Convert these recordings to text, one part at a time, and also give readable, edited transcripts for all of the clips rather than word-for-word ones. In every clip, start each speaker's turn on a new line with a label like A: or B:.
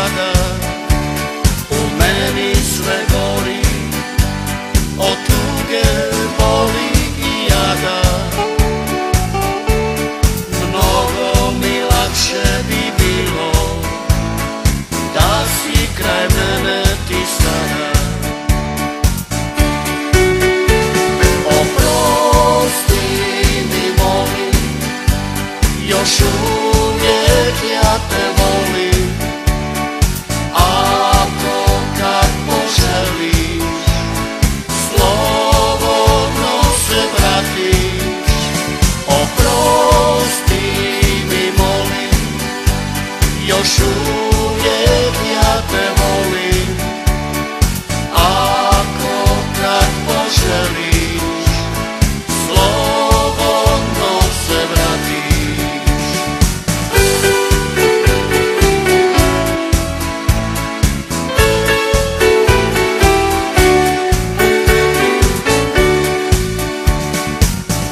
A: jada, u meni sve gori, od tuge, boli i jada. Mnogo mi lakše bi bilo da si kraj mene ti sada. Oprosti mi molim, još uvijek ja te volim. Ako kad poželiš, slobodno se vratiš. Oprosti mi molim, još uvijek ja te volim. Ako kad poželiš, slobodno se vratiš.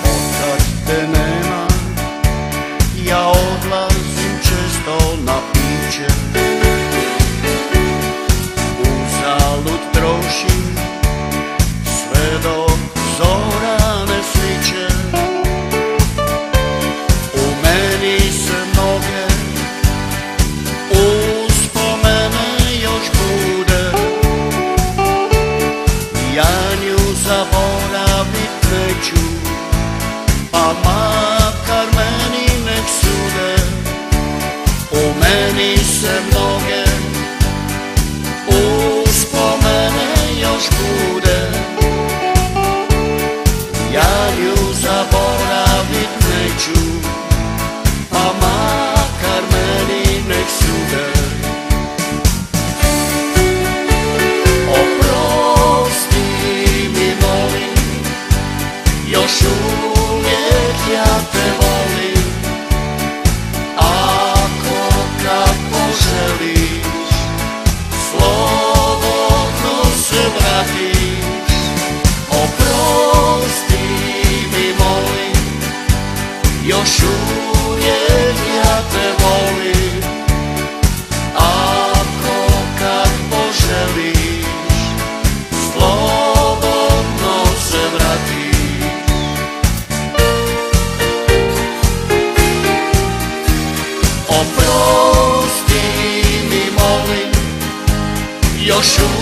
A: Otkad te nema, ja odlazim često na piće. Uzalud trošim sve dok zora ne sviće. U meni se mnoge uspomene još bude. Ja nju zaboravit neću, pa makar meni nek sude. U meni se mnoge uspomene još bude. Ja nju zaboravit neću, pa makar meni nek sude. Oprosti mi molim, još uvijek ja te volim. Ako kad poželiš, slobodno se vratiš. Oprosti mi molim, još uvijek ja te volim. Ako kad poželiš, slobodno se vratiš. Oprosti mi molim, još uvijek